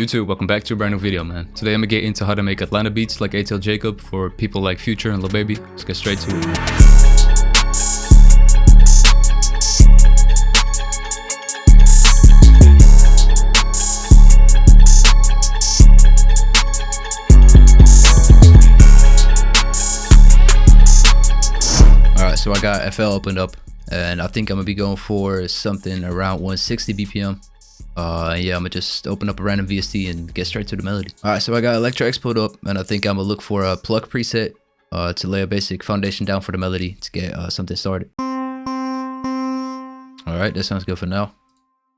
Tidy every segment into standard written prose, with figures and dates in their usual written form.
YouTube, welcome back to a brand new video, man. Today I'm gonna get into how to make Atlanta beats like ATL Jacob for people like Future and Lil Baby. Let's get straight to it. Alright, so I got FL opened up and I think I'm gonna be going for something around 160 BPM. Yeah, I'm gonna just open up a random VST and get straight to the melody. Alright, so I got Electro Expo up and I think I'm gonna look for a pluck preset to lay a basic foundation down for the melody to get something started. Alright, that sounds good for now.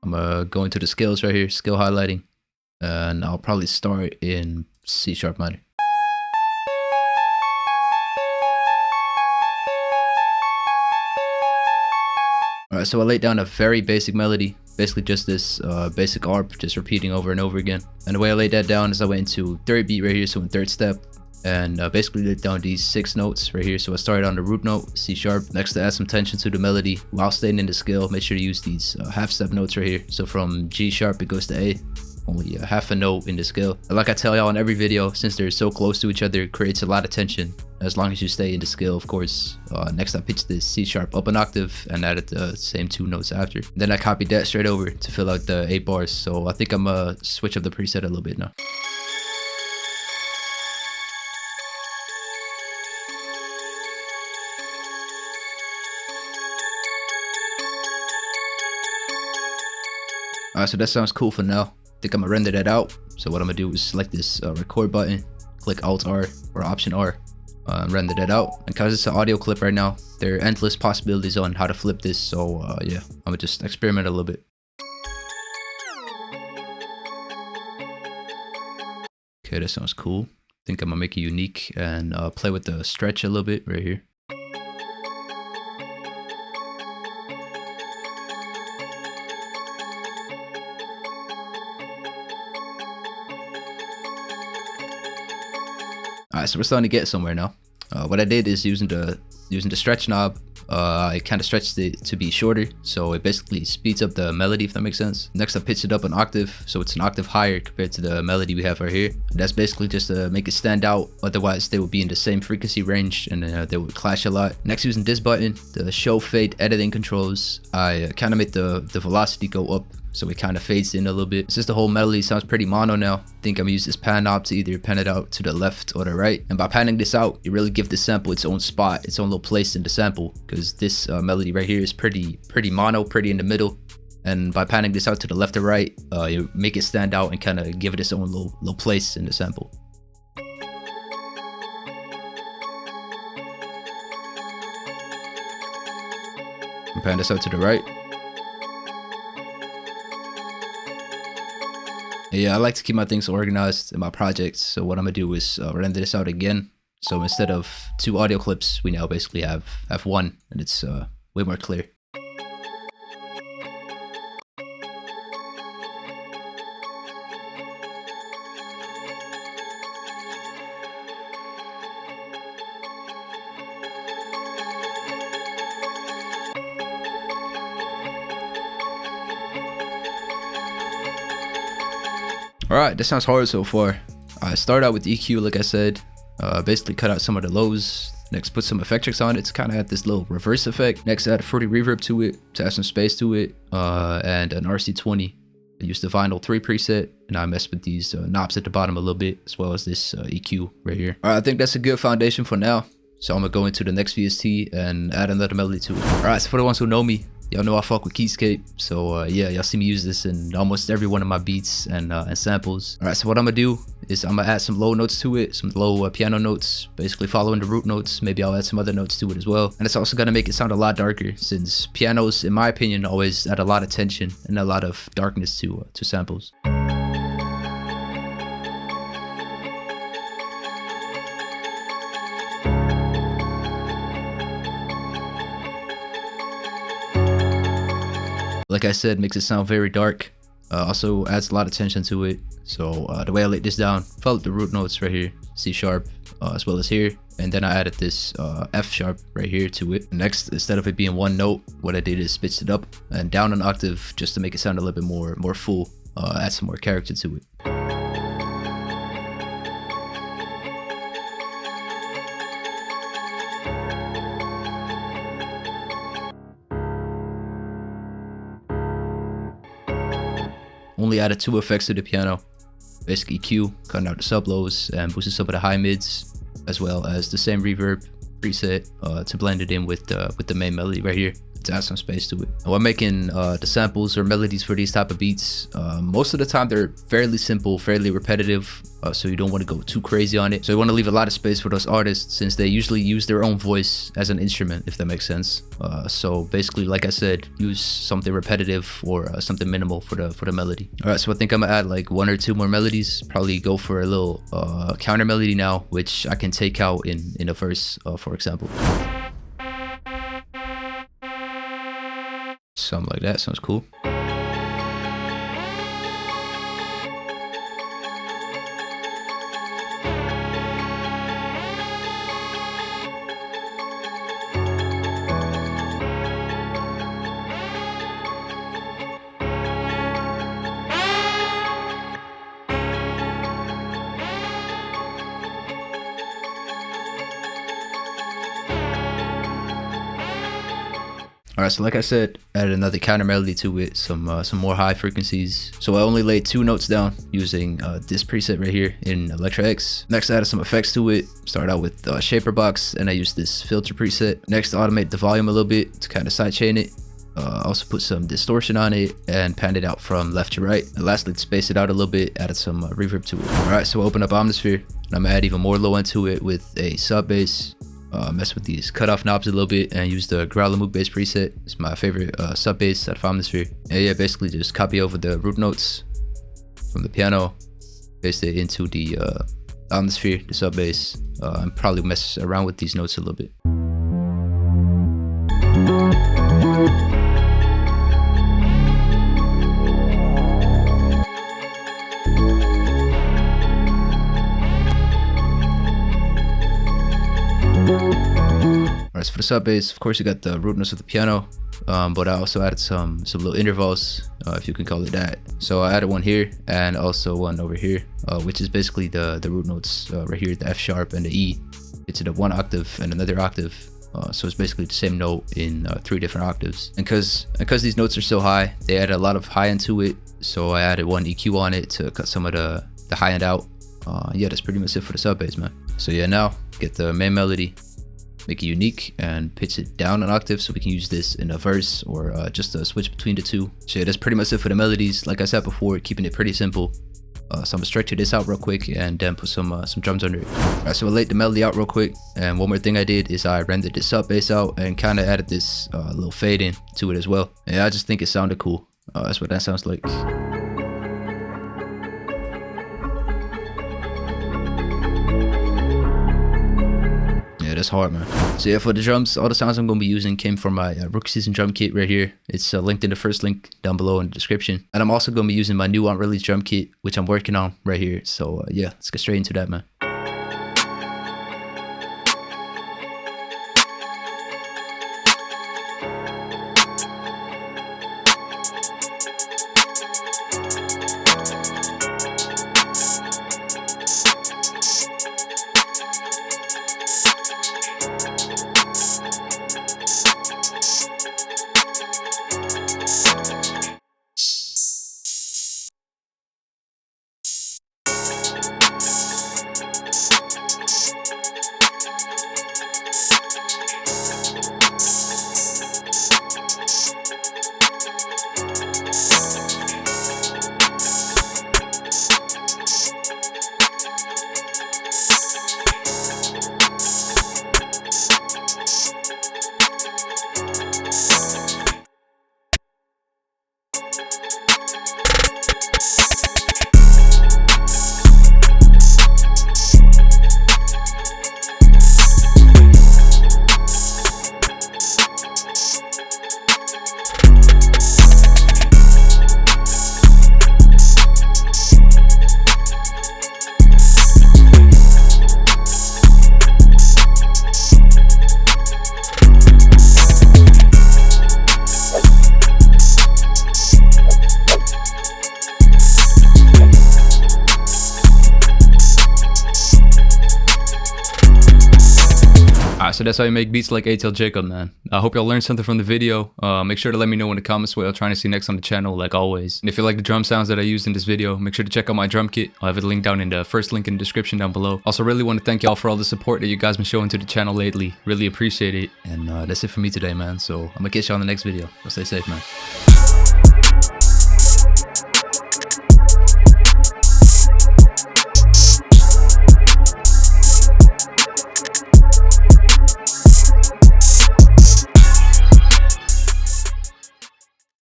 I'm gonna go into the scales right here, skill highlighting, and I'll probably start in C sharp minor. Alright, so I laid down a very basic melody, basically just this basic ARP, just repeating over and over again. And the way I laid that down is I went into third beat right here, so in third step, and basically laid down these 6 notes right here. So I started on the root note, C sharp. Next, to add some tension to the melody while staying in the scale, make sure to use these half step notes right here. So from G sharp it goes to A, only half a note in the scale. And like I tell y'all in every video, since they're so close to each other, it creates a lot of tension as long as you stay in the scale, of course. Next I pitched this C sharp up an octave and added the same 2 notes after. Then I copied that straight over to fill out the 8 bars. So I think I'm gonna switch up the preset a little bit now. Alright, so that sounds cool for now. I think I'm gonna render that out. So what I'm gonna do is select this record button, click Alt R or Option R, render that out. And because it's an audio clip right now, there are endless possibilities on how to flip this. So yeah, I'm gonna just experiment a little bit. Okay, that sounds cool. I think I'm gonna make it unique and play with the stretch a little bit right here. Alright, so we're starting to get somewhere now. What I did is using the stretch knob, I kind of stretched it to be shorter, so it basically speeds up the melody, if that makes sense. Next I pitched it up an octave, so it's an octave higher compared to the melody we have right here. That's basically just to make it stand out, otherwise they would be in the same frequency range and they would clash a lot. Next, using this button, the show fade editing controls, I kind of made the velocity go up, so it kind of fades in a little bit. Since the whole melody sounds pretty mono now, I think I'm gonna use this pan knob to either pan it out to the left or the right. And by panning this out, you really give the sample its own spot, its own little place in the sample, because this melody right here is pretty mono, pretty in the middle. And by panning this out to the left or right, you make it stand out and kind of give it its own little place in the sample. And pan this out to the right. Yeah, I like to keep my things organized in my projects, so what I'm gonna do is render this out again. So instead of 2 audio clips, we now basically have 1, and it's way more clear. Alright, that sounds hard so far. I started out with EQ, like I said, basically cut out some of the lows. Next, put some effectrix on it to kind of add this little reverse effect. Next, add a fruity reverb to it to add some space to it, and an RC20. I used the vinyl 3 preset, and I messed with these knobs at the bottom a little bit, as well as this EQ right here. Alright, I think that's a good foundation for now. So I'm gonna go into the next VST and add another melody to it. Alright, so for the ones who know me, y'all know I fuck with Keyscape, so yeah, y'all see me use this in almost every one of my beats and samples. Alright, so what I'm gonna do is I'm gonna add some low notes to it, some low piano notes, basically following the root notes. Maybe I'll add some other notes to it as well. And it's also gonna make it sound a lot darker, since pianos, in my opinion, always add a lot of tension and a lot of darkness to samples. Like I said, makes it sound very dark. Also adds a lot of tension to it. So the way I laid this down, followed the root notes right here, C sharp, as well as here, and then I added this F sharp right here to it. Next, instead of it being 1 note, what I did is pitched it up and down an octave just to make it sound a little bit more full, add some more character to it. only added 2 effects to the piano. Basically EQ, cutting out the sub lows and boosting some of the high mids, as well as the same reverb preset to blend it in with the main melody right here, to add some space to it. And when making the samples or melodies for these type of beats, most of the time they're fairly simple, fairly repetitive, so you don't want to go too crazy on it. So you want to leave a lot of space for those artists, since they usually use their own voice as an instrument, if that makes sense. So basically, like I said, use something repetitive or something minimal for the melody. All right, so I think I'm gonna add like 1 or 2 more melodies. Probably go for a little counter melody now, which I can take out in a verse, for example. Something like that sounds cool. Alright, so like I said, added another counter melody to it, some more high frequencies. So I only laid 2 notes down using this preset right here in Electra X. Next, I added some effects to it. Started out with Shaper Box, and I used this filter preset. Next, automate the volume a little bit to kind of sidechain it. Also put some distortion on it and pan it out from left to right. And lastly, to space it out a little bit, added some reverb to it. Alright, so open up Omnisphere, and I'm gonna add even more low end to it with a sub bass. Mess with these cutoff knobs a little bit and use the Growler Moog bass preset. It's my favorite sub bass out of Omnisphere. And yeah, basically just copy over the root notes from the piano, paste it into the Omnisphere, the sub bass, and probably mess around with these notes a little bit. Alright, so for the sub bass, of course you got the root notes of the piano, but I also added some little intervals, if you can call it that. So I added one here and also one over here, which is basically the root notes right here, the F sharp and the E. It's in a 1 octave and another octave, so it's basically the same note in 3 different octaves. And because these notes are so high, they added a lot of high end to it, so I added 1 EQ on it to cut some of the high end out. Yeah, that's pretty much it for the sub bass, man. So yeah, now get the main melody, make it unique, and pitch it down an octave so we can use this in a verse or just a switch between the 2. So yeah, that's pretty much it for the melodies. Like I said before, keeping it pretty simple. So I'm gonna structure this out real quick and then put some drums under it. Alright, so I laid the melody out real quick, and one more thing I did is I rendered this sub bass out and kind of added this little fade in to it as well. And yeah, I just think it sounded cool. That's what that sounds like. That's hard, man. So yeah, for the drums, all the sounds I'm going to be using came from my rookie season drum kit right here. It's linked in the first link down below in the description. And I'm also going to be using my new unreleased drum kit, which I'm working on right here. So yeah, let's get straight into that, man. So that's how you make beats like ATL Jacob, man. I hope y'all learned something from the video. Make sure to let me know in the comments what y'all trying to see next on the channel, like always. And if you like the drum sounds that I used in this video, make sure to check out my drum kit. I'll have it linked down in the first link in the description down below. Also, really want to thank y'all for all the support that you guys been showing to the channel lately. Really appreciate it. And that's it for me today, man. So I'm gonna catch y'all in the next video. So stay safe, man.